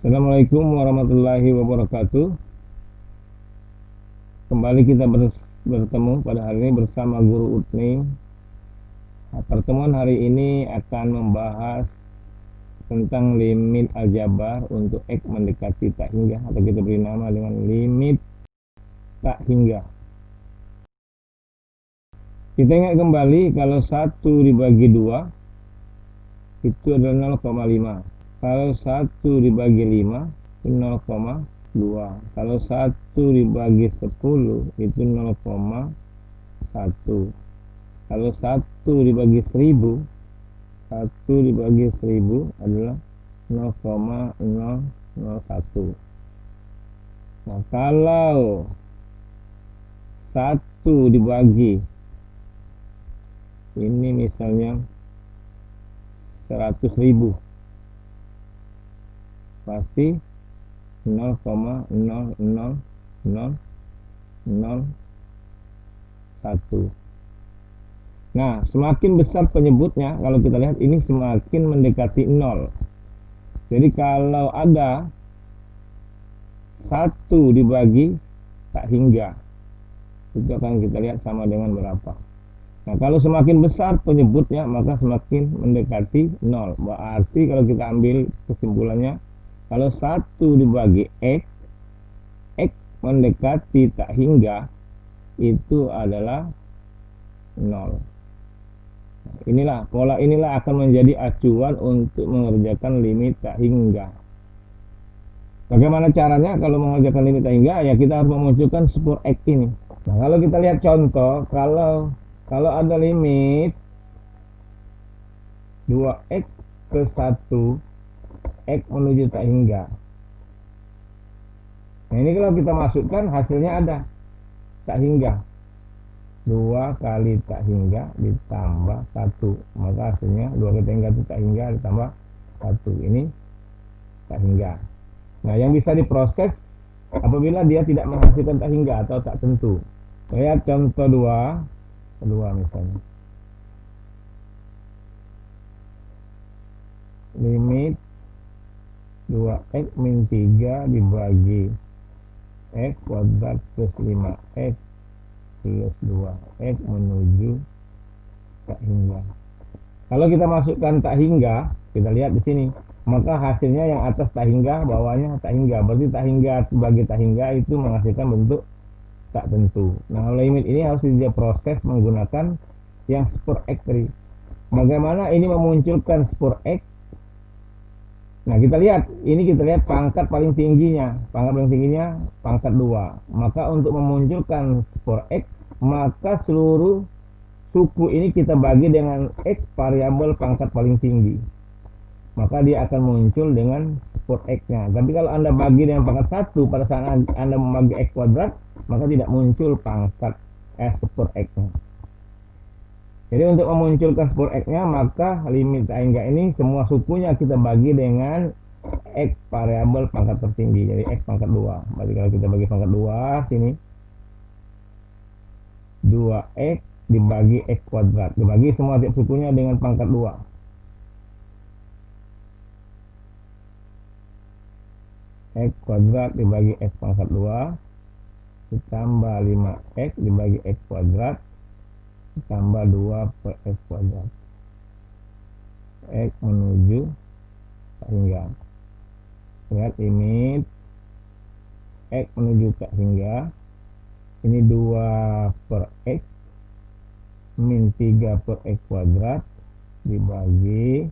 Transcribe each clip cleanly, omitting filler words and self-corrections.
Assalamualaikum warahmatullahi wabarakatuh. Kembali kita bertemu pada hari ini bersama Guru Utni. Pertemuan hari ini akan membahas tentang limit aljabar untuk X mendekati tak hingga, atau kita beri nama dengan limit tak hingga. Kita ingat kembali kalau 1 dibagi 2 itu adalah 0,5. Kalau 1 dibagi 5 itu 0,2. Kalau 1 dibagi 10 itu 0,1. Kalau 1 dibagi 1000, 1 dibagi 1000 adalah 0,001. Nah, kalau 1 dibagi ini misalnya 100.000, pasti 0,00001. Nah, semakin besar penyebutnya, kalau kita lihat ini semakin mendekati 0. Jadi kalau ada 1 dibagi tak hingga, itu akan kita lihat sama dengan berapa. Nah, kalau semakin besar penyebutnya, maka semakin mendekati 0. Berarti kalau kita ambil kesimpulannya, kalau 1 dibagi X mendekati tak hingga, itu adalah 0. Pola inilah akan menjadi acuan untuk mengerjakan limit tak hingga. Bagaimana caranya kalau mengerjakan limit tak hingga? Ya, kita harus memunculkan spur X ini. Nah, kalau kita lihat contoh, kalau ada limit 2X ke 1, X menuju tak hingga. Nah, ini kalau kita masukkan hasilnya ada tak hingga. 2 kali tak hingga ditambah 1. Maka hasilnya 2 kali tak hingga itu tak hingga ditambah 1. Ini tak hingga. Nah, yang bisa diproses apabila dia tidak menghasilkan tak hingga atau tak tentu. Lihat contoh 2 misalnya. Limit 2X min 3 dibagi X kuadrat plus 5X plus 2X menuju tak hingga. Kalau kita masukkan tak hingga, kita lihat di sini, maka hasilnya yang atas tak hingga, bawahnya tak hingga. Berarti tak hingga bagi tak hingga itu menghasilkan bentuk tak tentu. Nah, limit ini harus diproses menggunakan yang spur X tadi. Bagaimana ini memunculkan spur X? Nah, kita lihat pangkat paling tingginya pangkat 2. Maka untuk memunculkan spur X, maka seluruh suku ini kita bagi dengan X variabel pangkat paling tinggi, maka dia akan muncul dengan spur X-nya. Tapi kalau Anda bagi dengan pangkat 1 pada saat Anda membagi X kuadrat, maka tidak muncul pangkat spur X-nya. Jadi untuk memunculkan spur X-nya, maka limit tak hingga ini semua sukunya kita bagi dengan X variabel pangkat tertinggi, jadi X pangkat 2. Berarti kalau kita bagi pangkat 2 sini, 2X dibagi X kuadrat, dibagi semua tiap sukunya dengan pangkat 2. X kuadrat dibagi X pangkat 2 ditambah 5X dibagi X kuadrat ditambah 2 per X kuadrat. X menuju tak hingga. Lihat limit X menuju tak hingga. Ini 2 per X min 3 per X kuadrat dibagi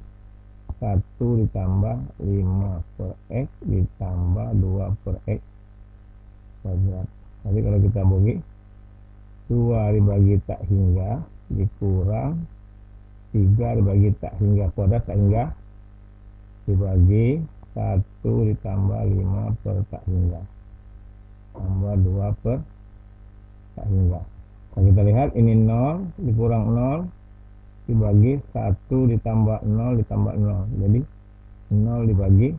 1 ditambah 5 per X ditambah 2 per X kuadrat. Jadi kalau kita bagi 2 dibagi tak hingga dikurang 3 dibagi tak hingga kuadrat, tak hingga dibagi 1 ditambah 5 per tak hingga tambah 2 per tak hingga. Nah, kita lihat ini 0 dikurang 0 dibagi 1 ditambah 0 ditambah 0. Jadi 0 dibagi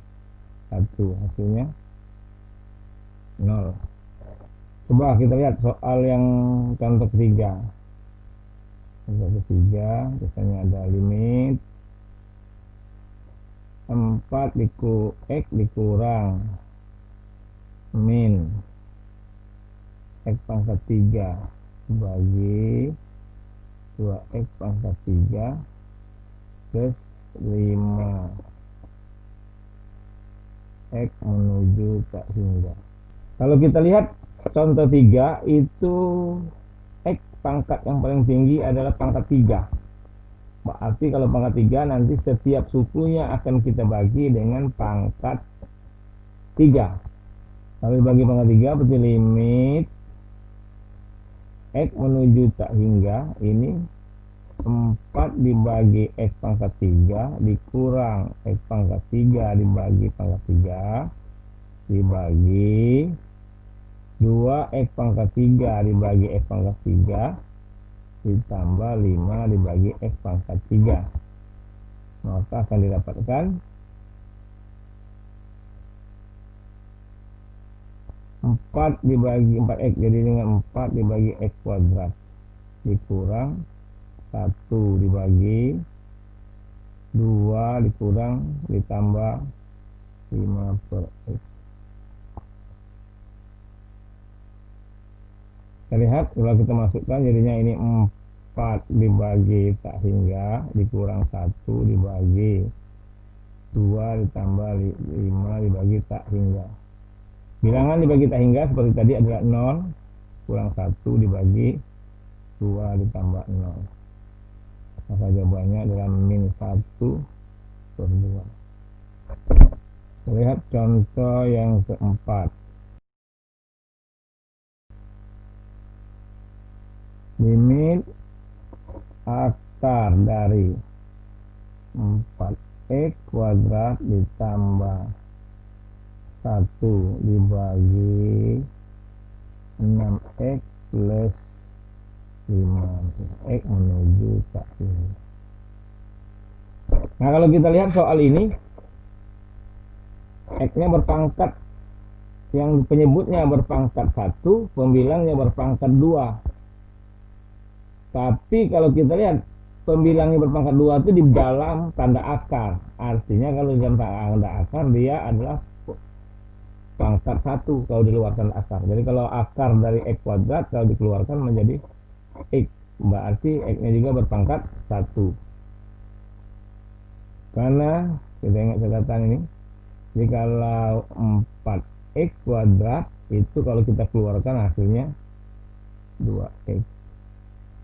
1, hasilnya 0. Coba kita lihat soal yang contoh ketiga. Contoh ketiga, biasanya ada limit 4 X dikurang min X pangkat 3 bagi 2X pangkat 3 plus 5 X menuju tak hingga. Kalau kita lihat contoh 3 itu X pangkat yang paling tinggi adalah pangkat 3. Berarti kalau pangkat 3 nanti setiap sukunya akan kita bagi dengan pangkat 3. Kalau dibagi pangkat 3 berarti limit X menuju tak hingga ini 4 dibagi X pangkat 3 dikurang X pangkat 3 dibagi pangkat 3 dibagi 2 X pangkat 3 dibagi X pangkat 3 ditambah 5 dibagi X pangkat 3. Maka akan didapatkan 4 dibagi 4X jadi dengan 4 dibagi X kuadrat dikurang 1 dibagi 2 dikurang ditambah 5 per X. Kita lihat kalau kita masukkan jadinya ini 4 dibagi tak hingga dikurang 1 dibagi 2 ditambah 5 dibagi tak hingga. Bilangan dibagi tak hingga seperti tadi adalah 0 kurang 1 dibagi 2 ditambah 0. Maka jawabannya adalah min 1 per 2. Lihat contoh yang keempat. Limit akar dari 4X kuadrat ditambah 1 dibagi 6X plus 5X menuju tak hingga. Nah, kalau kita lihat soal ini, X-nya berpangkat, yang penyebutnya berpangkat 1, pembilangnya berpangkat 2. Tapi kalau kita lihat, pembilangnya berpangkat 2 itu di dalam tanda akar. Artinya kalau di dalam tanda akar, dia adalah pangkat 1 kalau di luar tanda akar. Jadi kalau akar dari X kuadrat kalau dikeluarkan menjadi X, berarti X-nya juga berpangkat 1. Karena kita ingat catatan ini, jadi kalau 4X kuadrat itu kalau kita keluarkan hasilnya 2X.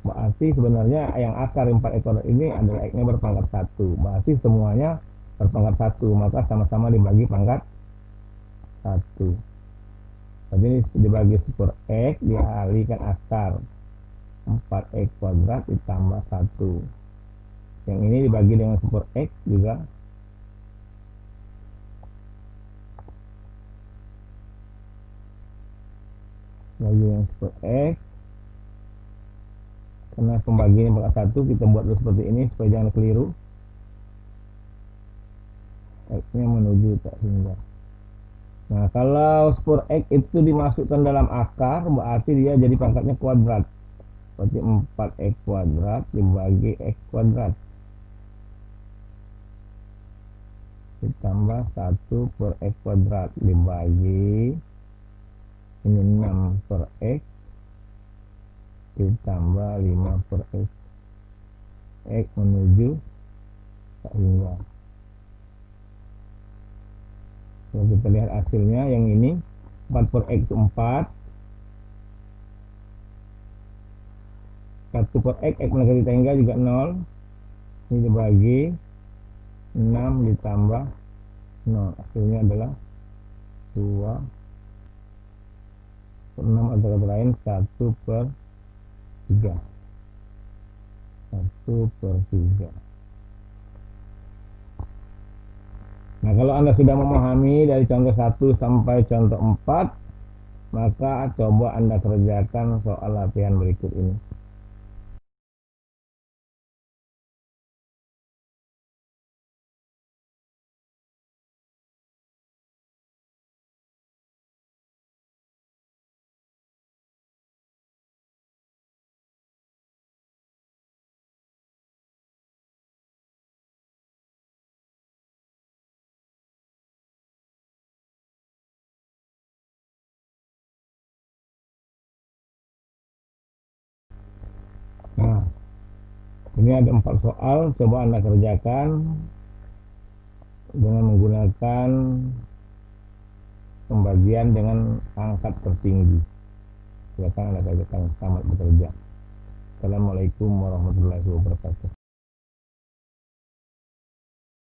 Berarti sebenarnya yang akar 4X kuadrat ini adalah X-nya berpangkat 1. Berarti semuanya berpangkat 1, maka sama-sama dibagi pangkat 1. Tapi ini dibagi super X, dialihkan akar 4X kuadrat ditambah 1. Yang ini dibagi dengan super X juga bagi yang super X. Karena pembagian pangkat 1 kita buat seperti ini supaya jangan keliru. X-nya menuju tak hingga. Nah, kalau super X itu dimasukkan dalam akar, berarti dia jadi pangkatnya kuadrat. Berarti 4X kuadrat dibagi X kuadrat ditambah 1 per X kuadrat dibagi ini 6 per X ditambah 5 per X. X menuju tak hingga. Kalau kita lihat hasilnya yang ini 4 per X itu 4, 1 per X menekan tak hingga juga 0. Ini dibagi 6 ditambah 0, hasilnya adalah 2 per 6 atau kata lain 1 per 3. 1 per 3. Nah, kalau Anda sudah memahami dari contoh 1 sampai contoh 4, maka coba Anda kerjakan soal latihan berikut ini. Nah, ini ada 4 soal, coba Anda kerjakan dengan menggunakan pembagian dengan angka tertinggi. Silakan Anda kerjakan, selamat bekerja. Assalamualaikum warahmatullahi wabarakatuh.